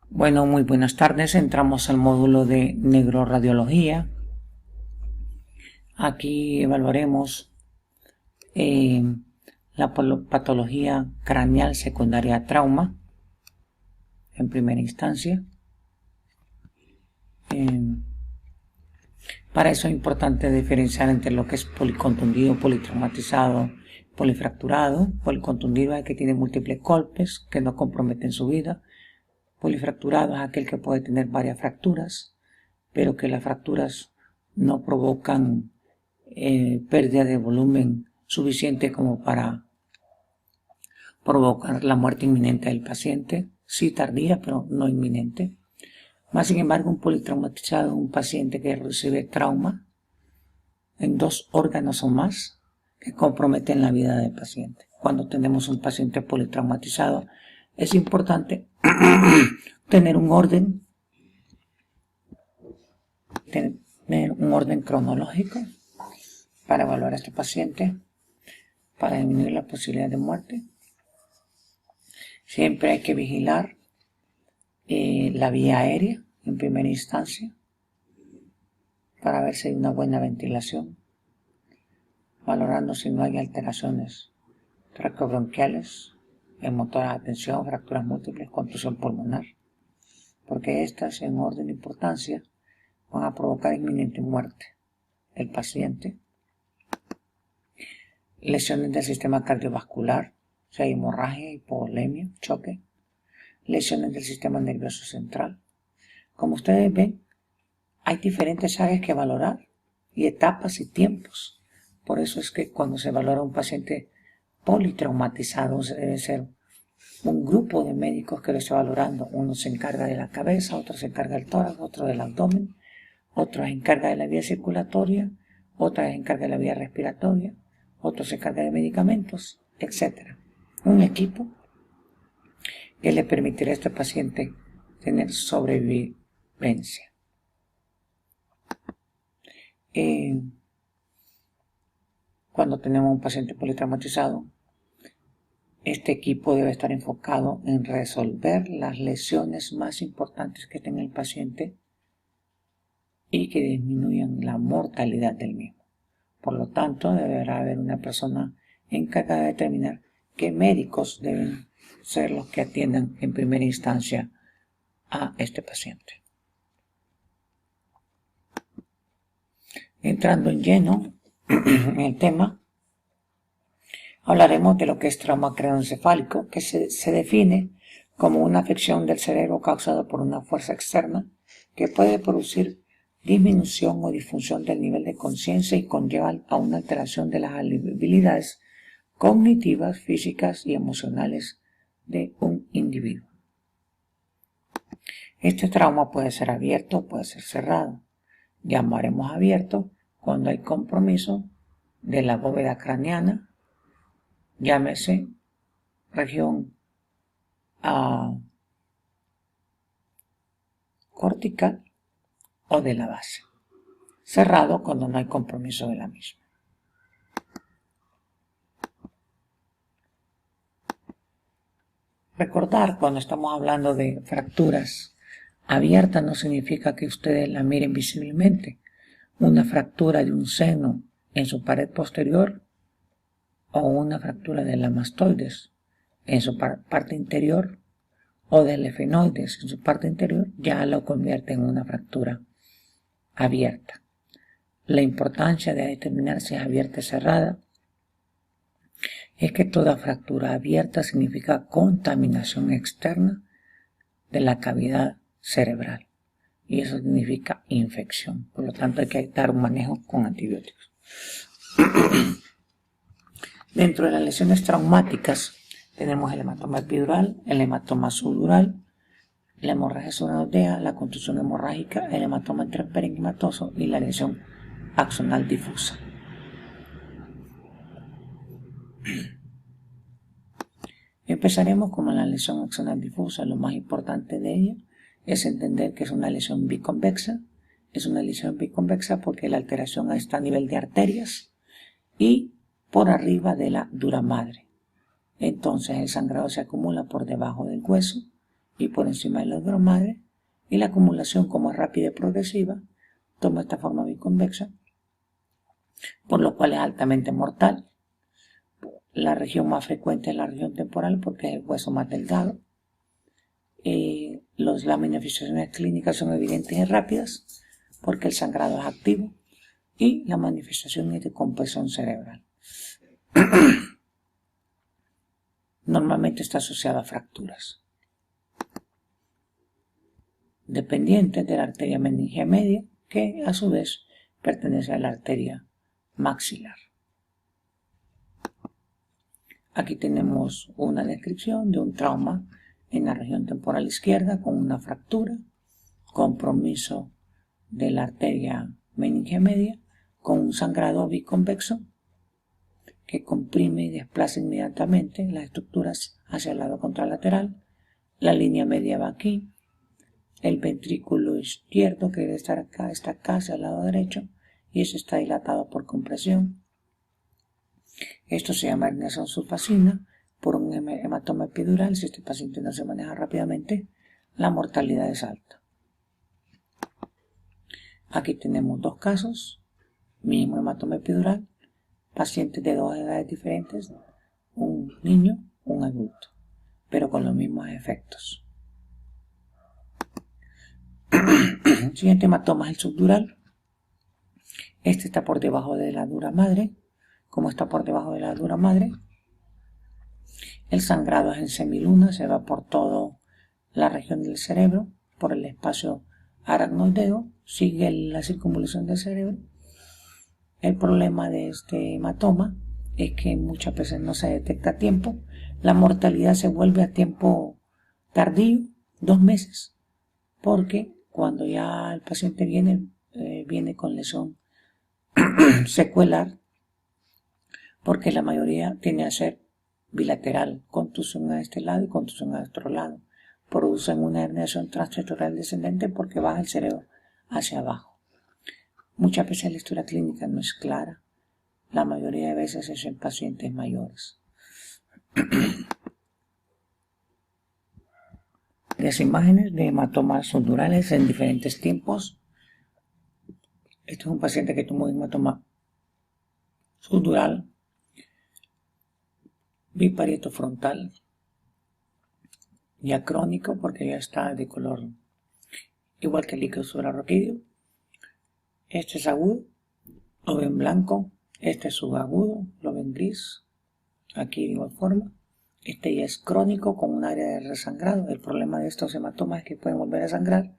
Bueno, muy buenas tardes. Entramos al módulo de neuroradiología. Aquí evaluaremos la patología craneal secundaria a trauma en primera instancia. Para eso es importante diferenciar entre lo que es policontundido, politraumatizado, polifracturado. Policontundido es el que tiene múltiples golpes que no comprometen su vida. Polifracturado es aquel que puede tener varias fracturas, pero que las fracturas no provocan pérdida de volumen suficiente como para provocar la muerte inminente del paciente. Sí tardía, pero no inminente. Más sin embargo, un politraumatizado es un paciente que recibe trauma en 2 órganos o más que comprometen la vida del paciente. Cuando tenemos un paciente politraumatizado, es importante tener un orden cronológico para evaluar a este paciente, para disminuir la posibilidad de muerte. Siempre hay que vigilar la vía aérea en primera instancia para ver si hay una buena ventilación, valorando si no hay alteraciones traqueobronquiales, motoras de atención, fracturas múltiples, contusión pulmonar, porque estas en orden de importancia van a provocar inminente muerte del paciente. Lesiones del sistema cardiovascular, o sea, hemorragia, hipovolemia, choque. Lesiones del sistema nervioso central. Como ustedes ven, hay diferentes áreas que valorar y etapas y tiempos. Por eso es que cuando se valora un paciente politraumatizado, debe ser un grupo de médicos que lo esté valorando. Uno se encarga de la cabeza, otro se encarga del tórax, otro del abdomen, otro se encarga de la vía circulatoria, otro se encarga de la vía respiratoria, otro se encarga de medicamentos, etc. Un equipo que le permitirá a este paciente tener sobrevivencia. Cuando tenemos un paciente politraumatizado, este equipo debe estar enfocado en resolver las lesiones más importantes que tenga el paciente y que disminuyan la mortalidad del mismo. Por lo tanto, deberá haber una persona encargada de determinar qué médicos deben ser los que atiendan en primera instancia a este paciente. Entrando en lleno en el tema, hablaremos de lo que es trauma craneoencefálico, que se define como una afección del cerebro causada por una fuerza externa que puede producir disminución o disfunción del nivel de conciencia y conlleva a una alteración de las habilidades cognitivas, físicas y emocionales de un individuo. Este trauma puede ser abierto o puede ser cerrado. Llamaremos abierto cuando hay compromiso de la bóveda craneana, llámese región cortical o de la base. Cerrado cuando no hay compromiso de la misma. Recordar, cuando estamos hablando de fracturas abiertas, no significa que ustedes la miren visiblemente. Una fractura de un seno en su pared posterior o una fractura de la mastoides en su parte interior o del efenoides en su parte interior ya lo convierte en una fractura abierta. La importancia de determinar si es abierta o cerrada es que toda fractura abierta significa contaminación externa de la cavidad cerebral y eso significa infección. Por lo tanto, hay que dar un manejo con antibióticos. Dentro de las lesiones traumáticas tenemos el hematoma epidural, el hematoma subdural, la hemorragia subaracnoidea, la contusión hemorrágica, el hematoma intraparenquimatoso y la lesión axonal difusa. Empezaremos con la lesión axonal difusa. Lo más importante de ella es entender que es una lesión biconvexa. Es una lesión biconvexa porque la alteración está a nivel de arterias y por arriba de la dura madre. Entonces el sangrado se acumula por debajo del hueso y por encima de la dura madre, y la acumulación, como es rápida y progresiva, toma esta forma biconvexa, por lo cual es altamente mortal. La región más frecuente es la región temporal porque es el hueso más delgado. Las manifestaciones clínicas son evidentes y rápidas porque el sangrado es activo y la manifestación es de compresión cerebral. Normalmente está asociada a fracturas dependientes de la arteria meningea media, que a su vez pertenece a la arteria maxilar. Aquí tenemos una descripción de un trauma en la región temporal izquierda con una fractura, compromiso de la arteria meningea media con un sangrado biconvexo que comprime y desplaza inmediatamente las estructuras hacia el lado contralateral. La línea media va aquí. El ventrículo izquierdo, que debe estar acá, está acá hacia el lado derecho, y ese está dilatado por compresión. Esto se llama herniación sulfacina por un hematoma epidural. Si este paciente no se maneja rápidamente, la mortalidad es alta. Aquí tenemos dos casos, mismo hematoma epidural, pacientes de dos edades diferentes, un niño, un adulto, pero con los mismos efectos. El siguiente hematoma es el subdural. Este está por debajo de la dura madre. Como está por debajo de la dura madre, el sangrado es en semiluna, se va por toda la región del cerebro, por el espacio aracnoideo, sigue la circunvalación del cerebro. El problema de este hematoma es que muchas veces no se detecta a tiempo. La mortalidad se vuelve a tiempo tardío, 2 meses, porque cuando ya el paciente viene con lesión secuelar, porque la mayoría tiene a ser bilateral, contusión a este lado y contusión a otro lado. Producen una herniación transtectorial descendente porque baja el cerebro hacia abajo. Muchas veces la historia clínica no es clara. La mayoría de veces es en pacientes mayores. Las imágenes de hematomas subdurales en diferentes tiempos. Este es un paciente que tuvo un hematoma subdural biparieto frontal, ya crónico porque ya está de color igual que el líquido suprarraquídeo. Este es agudo, lo ven blanco. Este es subagudo, lo ven gris, aquí de igual forma. Este ya es crónico con un área de resangrado. El problema de estos hematomas es que pueden volver a sangrar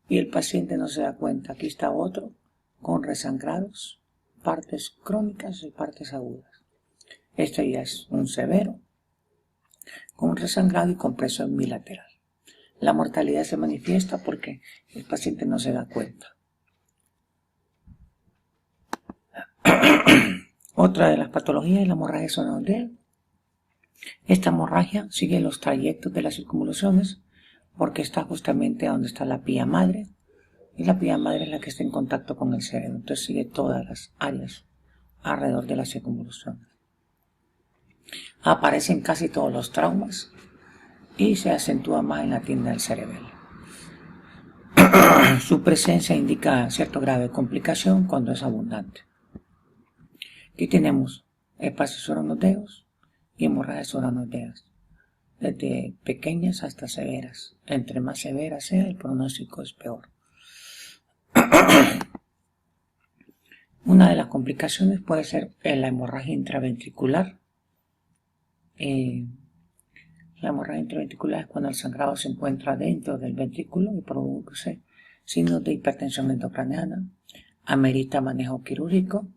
y el paciente no se da cuenta. Aquí está otro con resangrados, partes crónicas y partes agudas. Este ya es un severo con resangrado y compresión bilateral. La mortalidad se manifiesta porque el paciente no se da cuenta. Otra de las patologías es la hemorragia sonodea. Esta hemorragia sigue los trayectos de las circunvoluciones porque está justamente donde está la pía madre, y la pía madre es la que está en contacto con el cerebro. Entonces sigue todas las áreas alrededor de las circunvoluciones. Aparece en casi todos los traumas y se acentúa más en la tienda del cerebelo. Su presencia indica cierto grado de complicación cuando es abundante. Aquí tenemos espacios oranoideos y hemorragias oranoideas, desde pequeñas hasta severas. Entre más severa sea, el pronóstico es peor. Una de las complicaciones puede ser la hemorragia intraventricular. La hemorragia intraventricular es cuando el sangrado se encuentra dentro del ventrículo y produce signos de hipertensión endocraniana. Amerita manejo quirúrgico.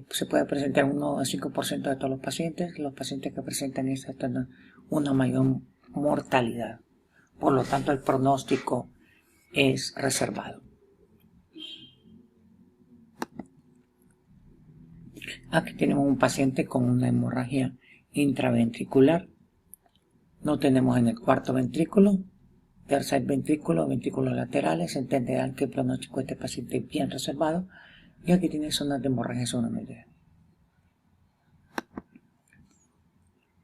Se puede presentar 1 a 5% de todos los pacientes. Los pacientes que presentan esto tienen una mayor mortalidad. Por lo tanto, el pronóstico es reservado. Aquí tenemos un paciente con una hemorragia intraventricular. No tenemos en el cuarto ventrículo, tercer ventrículo, ventrículos laterales. Se entenderán que el pronóstico de este paciente es bien reservado. Y aquí tiene zonas de hemorragia sonodea.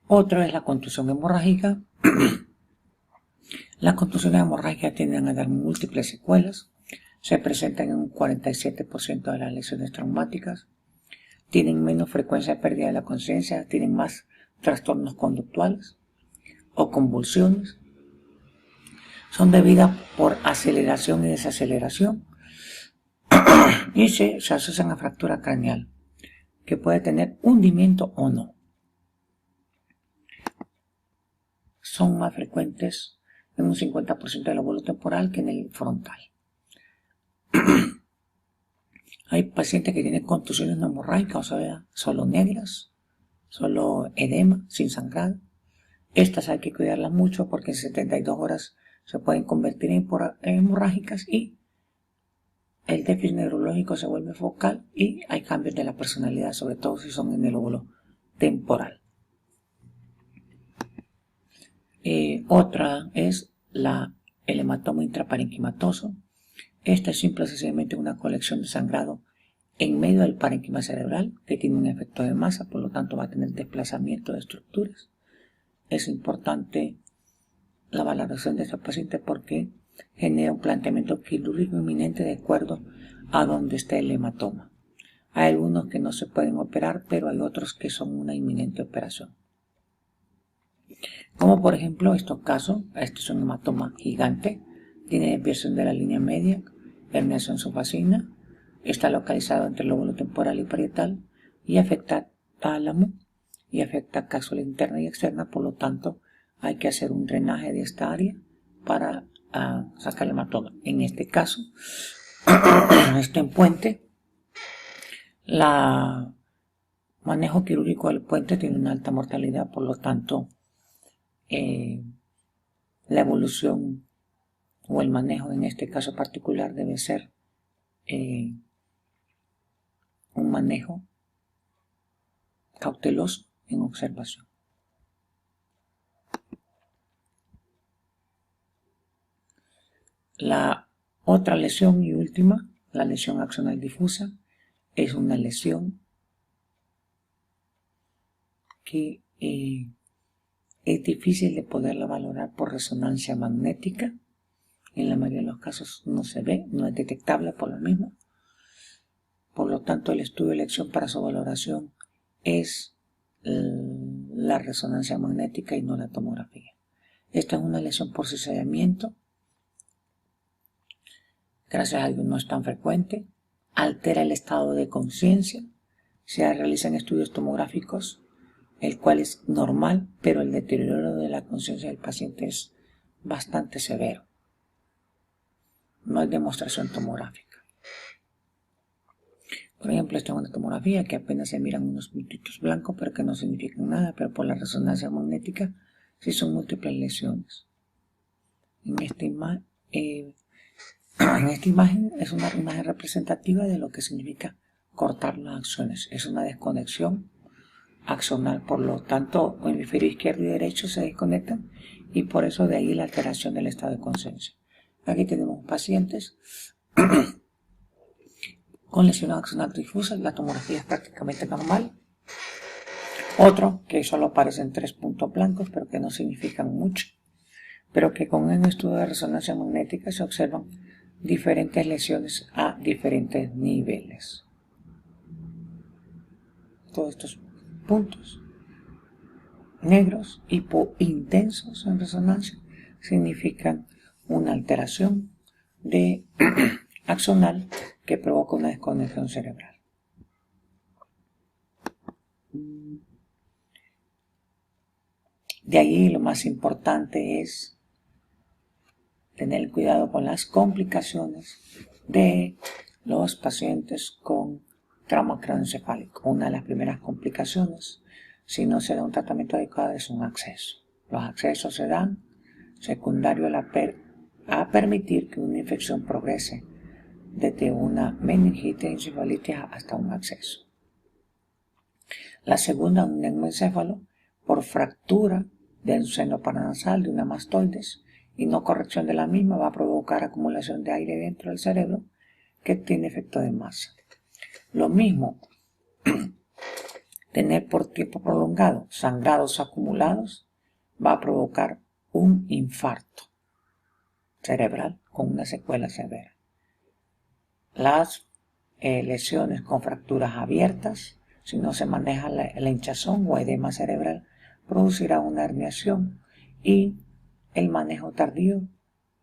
Otro es la contusión hemorrágica. Las contusiones hemorrágicas tienden a dar múltiples secuelas, se presentan en un 47% de las lesiones traumáticas, tienen menos frecuencia de pérdida de la conciencia, tienen más trastornos conductuales o convulsiones, son debidas por aceleración y desaceleración y se asocian a fractura craneal, que puede tener hundimiento o no. Son más frecuentes en un 50% del lóbulo temporal que en el frontal. Hay pacientes que tienen contusiones no hemorrágicas, o sea, solo negras, solo edema, sin sangrado. Estas hay que cuidarlas mucho porque en 72 horas se pueden convertir en hemorrágicas y el déficit neurológico se vuelve focal y hay cambios de la personalidad, sobre todo si son en el lóbulo temporal. Otra es el hematoma intraparenquimatoso. Esta es simple y sencillamente una colección de sangrado en medio del parénquima cerebral que tiene un efecto de masa, por lo tanto va a tener desplazamiento de estructuras. Es importante la valoración de este paciente porque genera un planteamiento quirúrgico inminente de acuerdo a donde esté el hematoma. Hay algunos que no se pueden operar, pero hay otros que son una inminente operación. Como por ejemplo estos casos, este es un hematoma gigante, tiene desviación de la línea media, herniación subacina, está localizado entre el lóbulo temporal y parietal y afecta tálamo y afecta cápsula interna y externa, por lo tanto hay que hacer un drenaje de esta área para sacar el hematoma. En este caso, este en puente, el manejo quirúrgico del puente tiene una alta mortalidad, por lo tanto la evolución o el manejo en este caso particular debe ser un manejo cauteloso en observación. La otra lesión y última, la lesión axonal difusa, es una lesión que es difícil de poderla valorar por resonancia magnética. En la mayoría de los casos no se ve, no es detectable por lo mismo. Por lo tanto, el estudio de elección para su valoración es la resonancia magnética y no la tomografía. Esta es una lesión por cizallamiento. Gracias a Dios no es tan frecuente. Altera el estado de conciencia. Se realizan estudios tomográficos, el cual es normal, pero el deterioro de la conciencia del paciente es bastante severo. No hay demostración tomográfica. Por ejemplo, esta es una tomografía que apenas se miran unos puntitos blancos, pero que no significan nada, pero por la resonancia magnética sí son múltiples lesiones. En esta imagen es una imagen representativa de lo que significa cortar las axones. Es una desconexión axonal, por lo tanto, el hemisferio izquierdo y derecho se desconectan y por eso de ahí la alteración del estado de conciencia. Aquí tenemos pacientes con lesión axonal difusa, la tomografía es prácticamente normal. Otro que solo aparecen 3 puntos blancos, pero que no significan mucho, pero que con un estudio de resonancia magnética se observan diferentes lesiones a diferentes niveles. Todos estos puntos negros hipointensos en resonancia significan una alteración de axonal que provoca una desconexión cerebral. De ahí lo más importante es tener cuidado con las complicaciones de los pacientes con trauma craneoencefálico. Una de las primeras complicaciones, si no se da un tratamiento adecuado, es un acceso. Los accesos se dan secundario a permitir que una infección progrese desde una meningitis encefalitis hasta un acceso. La segunda, un neumoencéfalo por fractura del seno paranasal de una mastoides y no corrección de la misma va a provocar acumulación de aire dentro del cerebro que tiene efecto de masa. Lo mismo, tener por tiempo prolongado sangrados acumulados va a provocar un infarto. cerebral con una secuela severa. Las lesiones con fracturas abiertas, si no se maneja la hinchazón o edema cerebral, producirá una herniación, y el manejo tardío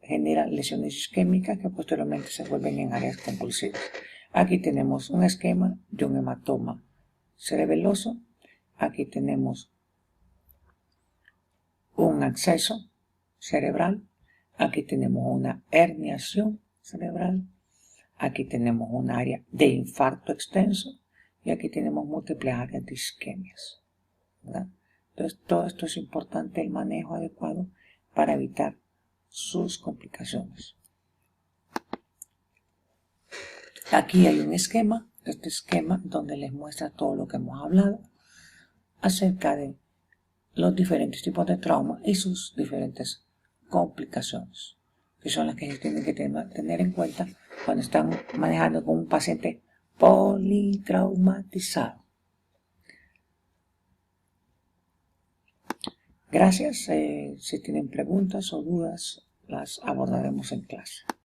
genera lesiones isquémicas que posteriormente se vuelven en áreas convulsivas. Aquí tenemos un esquema de un hematoma cerebeloso. Aquí tenemos un acceso cerebral. Aquí tenemos una herniación cerebral. Aquí tenemos un área de infarto extenso. Y aquí tenemos múltiples áreas de isquemias, ¿verdad? Entonces, todo esto es importante, el manejo adecuado para evitar sus complicaciones. Aquí hay un esquema, este esquema donde les muestra todo lo que hemos hablado acerca de los diferentes tipos de trauma y sus diferentes complicaciones, que son las que se tienen que tener en cuenta cuando están manejando con un paciente politraumatizado. Gracias. Si tienen preguntas o dudas, las abordaremos en clase.